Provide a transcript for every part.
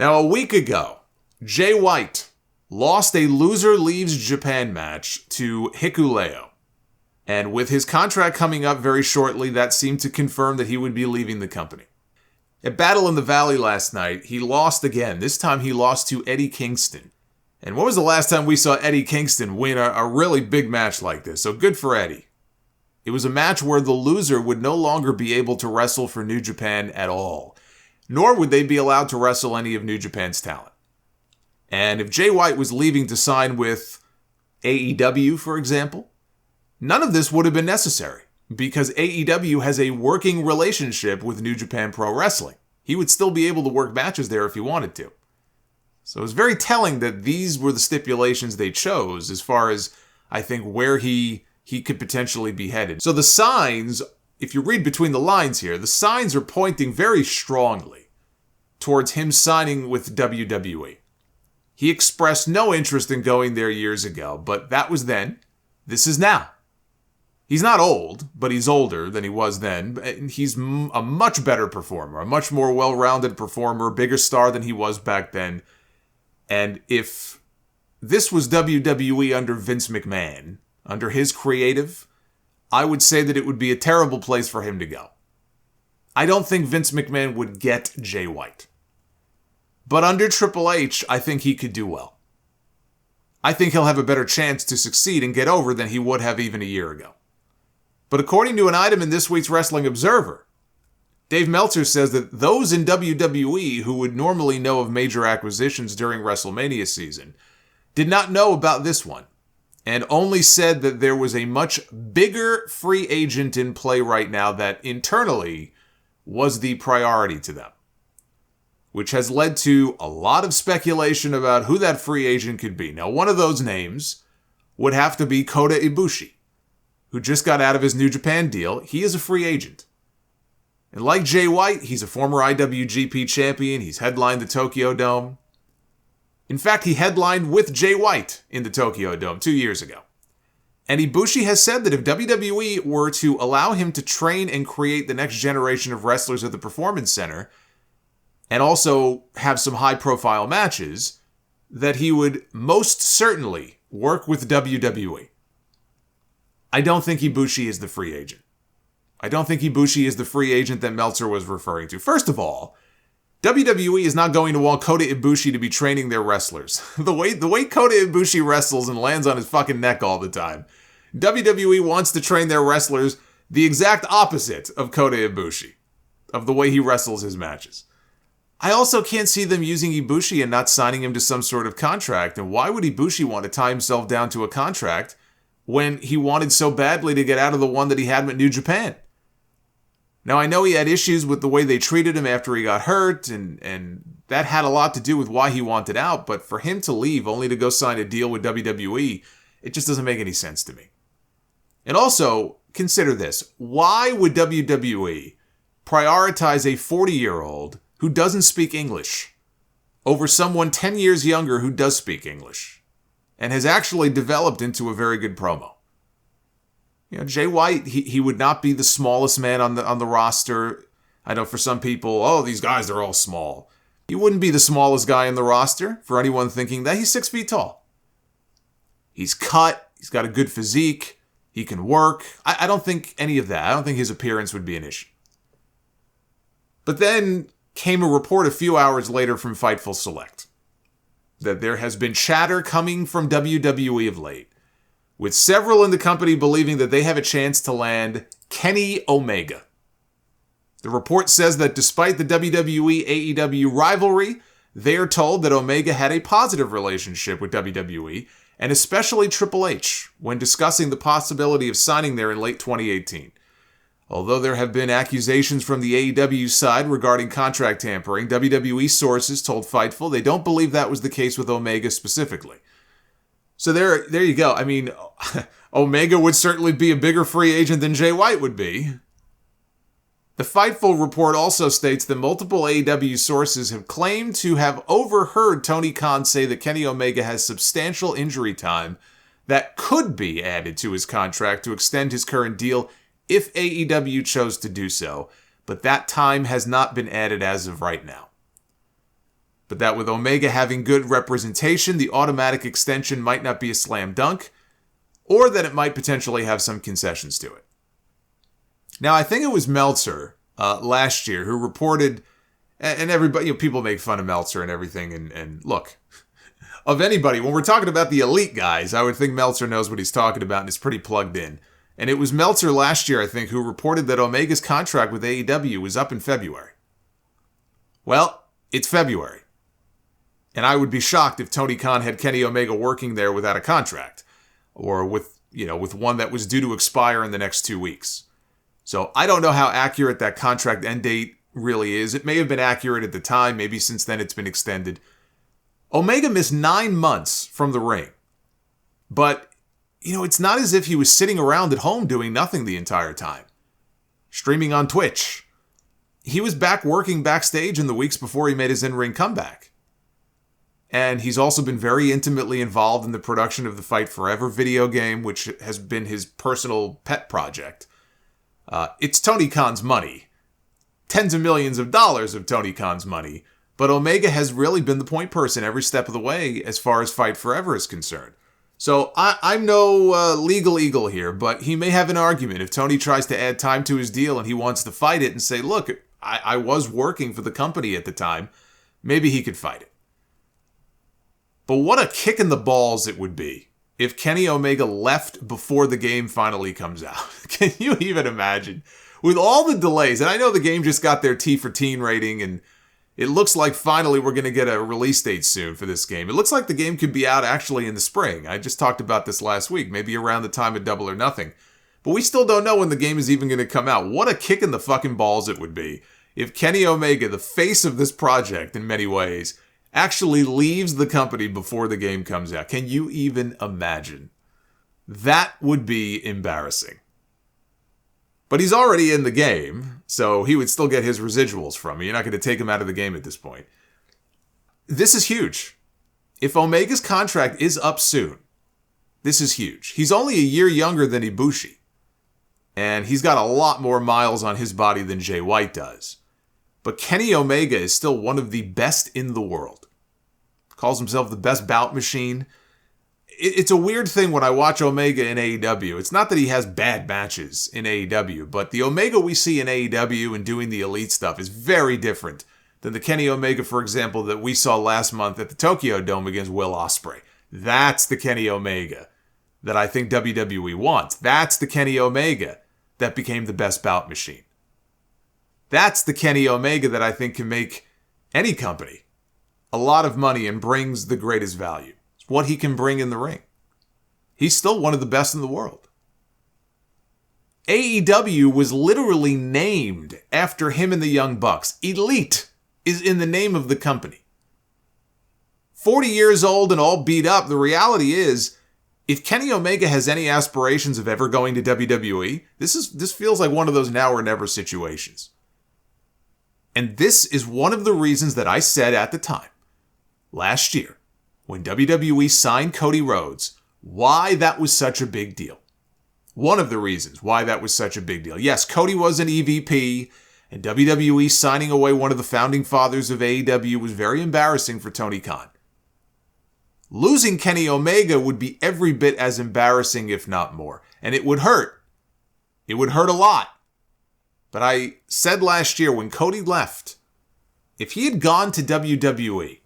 Now, a week ago, Jay White lost a loser leaves Japan match to Hikuleo. And with his contract coming up very shortly, that seemed to confirm that he would be leaving the company. At Battle in the Valley last night, he lost again. This time he lost to Eddie Kingston. And when was the last time we saw Eddie Kingston win a really big match like this? So good for Eddie. It was a match where the loser would no longer be able to wrestle for New Japan at all. Nor would they be allowed to wrestle any of New Japan's talent. And if Jay White was leaving to sign with AEW, for example, none of this would have been necessary because AEW has a working relationship with New Japan Pro Wrestling. He would still be able to work matches there if he wanted to. So it was very telling that these were the stipulations they chose as far as, I think, where he could potentially be headed. So the signs, if you read between the lines here, the signs are pointing very strongly towards him signing with WWE. He expressed no interest in going there years ago, but that was then. This is now. He's not old, but he's older than he was then. He's a much better performer, a much more well-rounded performer, bigger star than he was back then. And if this was WWE under Vince McMahon, under his creative, I would say that it would be a terrible place for him to go. I don't think Vince McMahon would get Jay White. But under Triple H, I think he could do well. I think he'll have a better chance to succeed and get over than he would have even a year ago. But according to an item in this week's Wrestling Observer, Dave Meltzer says that those in WWE who would normally know of major acquisitions during WrestleMania season did not know about this one, and only said that there was a much bigger free agent in play right now that internally was the priority to them, which has led to a lot of speculation about who that free agent could be. Now, one of those names would have to be Kota Ibushi, who just got out of his New Japan deal. He is a free agent. And like Jay White, he's a former IWGP champion. He's headlined the Tokyo Dome. In fact, he headlined with Jay White in the Tokyo Dome 2 years ago. And Ibushi has said that if WWE were to allow him to train and create the next generation of wrestlers at the Performance Center, and also have some high-profile matches, that he would most certainly work with WWE. I don't think Ibushi is the free agent. I don't think Ibushi is the free agent that Meltzer was referring to. First of all, WWE is not going to want Kota Ibushi to be training their wrestlers. The way Kota Ibushi wrestles and lands on his fucking neck all the time, WWE wants to train their wrestlers the exact opposite of Kota Ibushi, of the way he wrestles his matches. I also can't see them using Ibushi and not signing him to some sort of contract. And why would Ibushi want to tie himself down to a contract when he wanted so badly to get out of the one that he had with New Japan? Now, I know he had issues with the way they treated him after he got hurt, and that had a lot to do with why he wanted out, but for him to leave only to go sign a deal with WWE, it just doesn't make any sense to me. And also, consider this. Why would WWE prioritize a 40-year-old who doesn't speak English over someone 10 years younger who does speak English and has actually developed into a very good promo? You know, Jay White, he would not be the smallest man on the roster. I know for some people, oh, these guys, they're all small. He wouldn't be the smallest guy in the roster for anyone thinking that. He's 6 feet tall. He's cut. He's got a good physique. He can work. I don't think any of that. I don't think his appearance would be an issue. But then came a report a few hours later from Fightful Select that there has been chatter coming from WWE of late, with several in the company believing that they have a chance to land Kenny Omega. The report says that despite the WWE-AEW rivalry, they are told that Omega had a positive relationship with WWE, and especially Triple H, when discussing the possibility of signing there in late 2018. Although there have been accusations from the AEW side regarding contract tampering, WWE sources told Fightful they don't believe that was the case with Omega specifically. So there you go. I mean, Omega would certainly be a bigger free agent than Jay White would be. The Fightful report also states that multiple AEW sources have claimed to have overheard Tony Khan say that Kenny Omega has substantial injury time that could be added to his contract to extend his current deal if AEW chose to do so, but that time has not been added as of right now. but that with Omega having good representation, the automatic extension might not be a slam dunk, or that it might potentially have some concessions to it. Now, I think it was Meltzer last year who reported, and everybody, people make fun of Meltzer and everything, and look, of anybody, when we're talking about the elite guys, I would think Meltzer knows what he's talking about and is pretty plugged in. And it was Meltzer last year, I think, who reported that Omega's contract with AEW was up in February. Well, it's February. And I would be shocked if Tony Khan had Kenny Omega working there without a contract, or with one that was due to expire in the next 2 weeks. So I don't know how accurate that contract end date really is. It may have been accurate at the time. Maybe since then it's been extended. Omega missed 9 months from the ring. But, it's not as if he was sitting around at home doing nothing the entire time. Streaming on Twitch. He was back working backstage in the weeks before he made his in-ring comeback. And he's also been very intimately involved in the production of the Fight Forever video game, which has been his personal pet project. It's Tony Khan's money. Tens of millions of dollars of Tony Khan's money. But Omega has really been the point person every step of the way as far as Fight Forever is concerned. So I'm no legal eagle here, but he may have an argument. If Tony tries to add time to his deal and he wants to fight it and say, look, I was working for the company at the time, maybe he could fight it. But what a kick in the balls it would be if Kenny Omega left before the game finally comes out. Can you even imagine? With all the delays, and I know the game just got their T for teen rating, and it looks like finally we're going to get a release date soon for this game. It looks like the game could be out actually in the spring. I just talked about this last week, maybe around the time of Double or Nothing. But we still don't know when the game is even going to come out. What a kick in the fucking balls it would be if Kenny Omega, the face of this project in many ways, actually leaves the company before the game comes out. Can you even imagine? That would be embarrassing. But he's already in the game, so he would still get his residuals from me. You're not going to take him out of the game at this point. This is huge. If Omega's contract is up soon, this is huge. He's only a year younger than Ibushi. And he's got a lot more miles on his body than Jay White does. But Kenny Omega is still one of the best in the world. Calls himself the best bout machine. It's a weird thing when I watch Omega in AEW. It's not that he has bad matches in AEW, but the Omega we see in AEW and doing the elite stuff is very different than the Kenny Omega, for example, that we saw last month at the Tokyo Dome against Will Ospreay. That's the Kenny Omega that I think WWE wants. That's the Kenny Omega that became the best bout machine. That's the Kenny Omega that I think can make any company a lot of money and brings the greatest value. It's what he can bring in the ring. He's still one of the best in the world. AEW was literally named after him and the Young Bucks. Elite is in the name of the company. 40 years old and all beat up, the reality is, if Kenny Omega has any aspirations of ever going to WWE, this feels like one of those now or never situations. And this is one of the reasons that I said at the time, last year, when WWE signed Cody Rhodes, why that was such a big deal. One of the reasons why that was such a big deal. Yes, Cody was an EVP, and WWE signing away one of the founding fathers of AEW was very embarrassing for Tony Khan. Losing Kenny Omega would be every bit as embarrassing, if not more. And it would hurt. It would hurt a lot. But I said last year when Cody left, if he had gone to WWE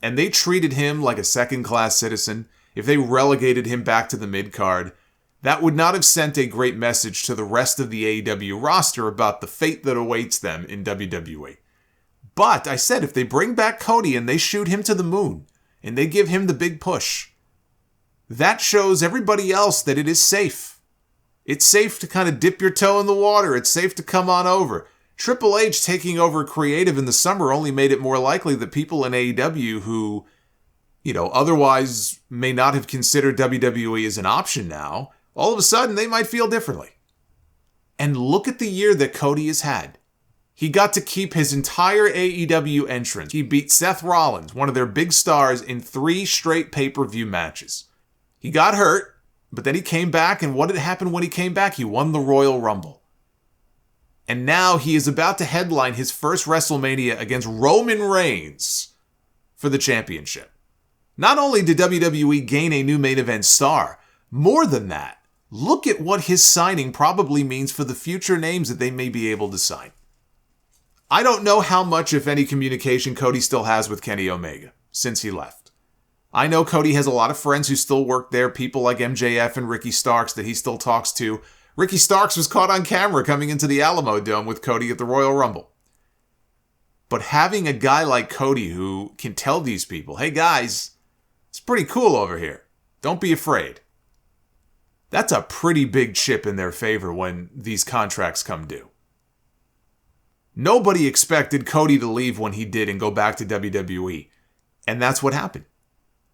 and they treated him like a second-class citizen, if they relegated him back to the mid-card, that would not have sent a great message to the rest of the AEW roster about the fate that awaits them in WWE. But I said if they bring back Cody and they shoot him to the moon, and they give him the big push, that shows everybody else that it is safe. It's safe to kind of dip your toe in the water. It's safe to come on over. Triple H taking over creative in the summer only made it more likely that people in AEW who, otherwise may not have considered WWE as an option now, all of a sudden they might feel differently. And look at the year that Cody has had. He got to keep his entire AEW entrance. He beat Seth Rollins, one of their big stars, in 3 straight pay-per-view matches. He got hurt, but then he came back, and what had happened when he came back? He won the Royal Rumble. And now he is about to headline his first WrestleMania against Roman Reigns for the championship. Not only did WWE gain a new main event star, more than that, look at what his signing probably means for the future names that they may be able to sign. I don't know how much, if any, communication Cody still has with Kenny Omega since he left. I know Cody has a lot of friends who still work there, people like MJF and Ricky Starks that he still talks to. Ricky Starks was caught on camera coming into the Alamo Dome with Cody at the Royal Rumble. But having a guy like Cody who can tell these people, hey guys, it's pretty cool over here. Don't be afraid. That's a pretty big chip in their favor when these contracts come due. Nobody expected Cody to leave when he did and go back to WWE. And that's what happened.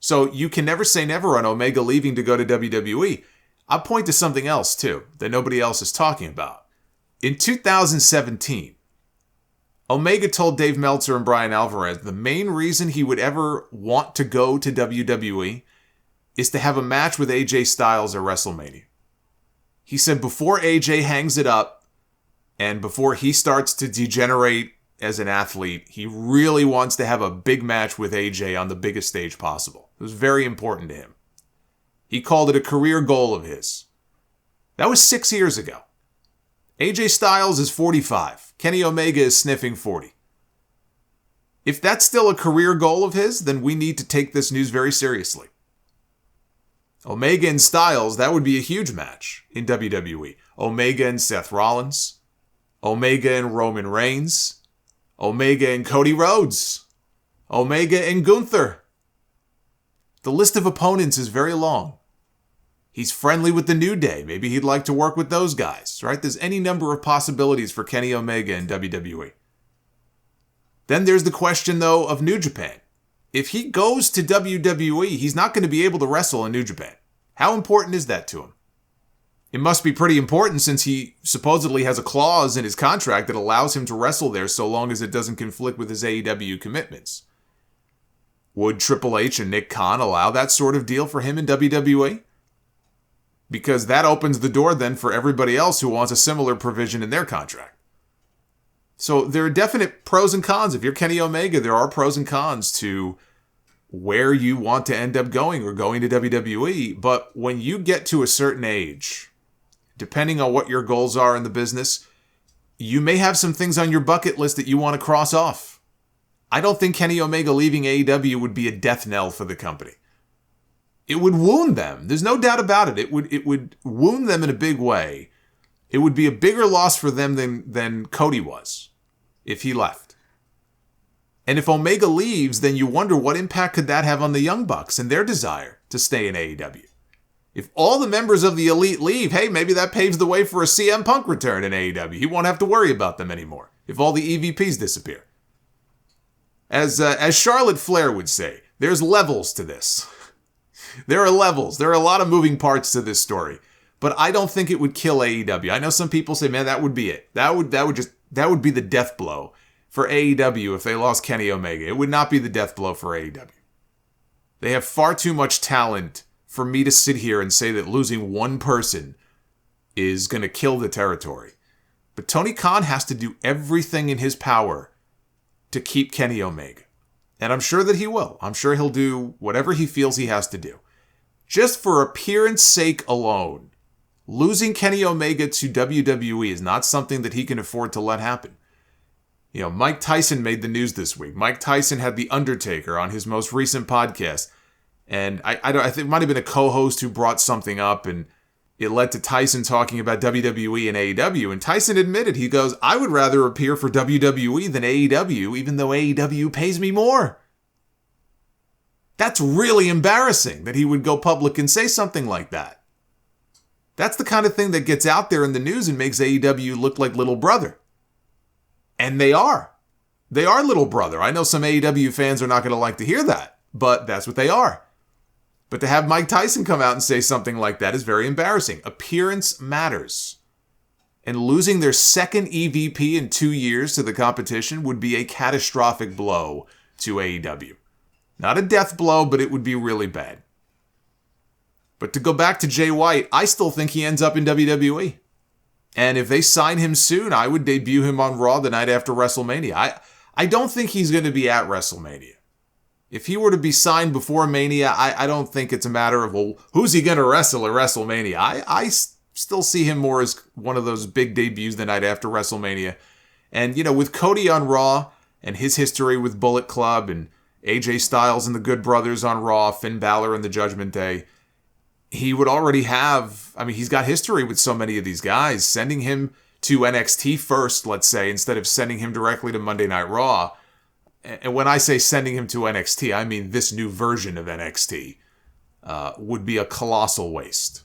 So you can never say never on Omega leaving to go to WWE. I'll point to something else too that nobody else is talking about. In 2017, Omega told Dave Meltzer and Brian Alvarez the main reason he would ever want to go to WWE is to have a match with AJ Styles at WrestleMania. He said before AJ hangs it up and before he starts to degenerate as an athlete, he really wants to have a big match with AJ on the biggest stage possible. It was very important to him. He called it a career goal of his. That was 6 years ago. AJ Styles is 45. Kenny Omega is sniffing 40. If that's still a career goal of his, then we need to take this news very seriously. Omega and Styles, that would be a huge match in WWE. Omega and Seth Rollins. Omega and Roman Reigns. Omega and Cody Rhodes. Omega and Gunther. The list of opponents is very long. He's friendly with the New Day. Maybe he'd like to work with those guys, right? There's any number of possibilities for Kenny Omega in WWE. Then there's the question, though, of New Japan. If he goes to WWE, he's not going to be able to wrestle in New Japan. How important is that to him? It must be pretty important since he supposedly has a clause in his contract that allows him to wrestle there so long as it doesn't conflict with his AEW commitments. Would Triple H and Nick Khan allow that sort of deal for him in WWE? Because that opens the door then for everybody else who wants a similar provision in their contract. So there are definite pros and cons. If you're Kenny Omega, there are pros and cons to where you want to end up going or going to WWE. But when you get to a certain age, depending on what your goals are in the business, you may have some things on your bucket list that you want to cross off. I don't think Kenny Omega leaving AEW would be a death knell for the company. It would wound them. There's no doubt about it. It would wound them in a big way. It would be a bigger loss for them than Cody was if he left. And if Omega leaves, then you wonder what impact could that have on the Young Bucks and their desire to stay in AEW. If all the members of the Elite leave, hey, maybe that paves the way for a CM Punk return in AEW. He won't have to worry about them anymore if all the EVPs disappear. As Charlotte Flair would say, there's levels to this. There are levels. There are a lot of moving parts to this story. But I don't think it would kill AEW. I know some people say, man, that would be it. That would be the death blow for AEW if they lost Kenny Omega. It would not be the death blow for AEW. They have far too much talent for me to sit here and say that losing one person is going to kill the territory. But Tony Khan has to do everything in his power to keep Kenny Omega. And I'm sure that he will. I'm sure he'll do whatever he feels he has to do. Just for appearance sake alone, losing Kenny Omega to WWE is not something that he can afford to let happen. You know, Mike Tyson made the news this week. Mike Tyson had The Undertaker on his most recent podcast. And I think it might have been a co-host who brought something up, and it led to Tyson talking about WWE and AEW. And Tyson admitted, he goes, I would rather appear for WWE than AEW, even though AEW pays me more. That's really embarrassing that he would go public and say something like that. That's the kind of thing that gets out there in the news and makes AEW look like little brother. And they are. They are little brother. I know some AEW fans are not going to like to hear that, but that's what they are. But to have Mike Tyson come out and say something like that is very embarrassing. Appearance matters. And losing their second EVP in 2 years to the competition would be a catastrophic blow to AEW. Not a death blow, but it would be really bad. But to go back to Jay White, I still think he ends up in WWE. And if they sign him soon, I would debut him on Raw the night after WrestleMania. I don't think he's going to be at WrestleMania. If he were to be signed before Mania, I don't think it's a matter of, well, who's he going to wrestle at WrestleMania? I still see him more as one of those big debuts the night after WrestleMania. And, with Cody on Raw and his history with Bullet Club and AJ Styles and the Good Brothers on Raw, Finn Balor and the Judgment Day, he would already have, he's got history with so many of these guys. Sending him to NXT first, let's say, instead of sending him directly to Monday Night Raw. And when I say sending him to NXT, I mean this new version of NXT would be a colossal waste.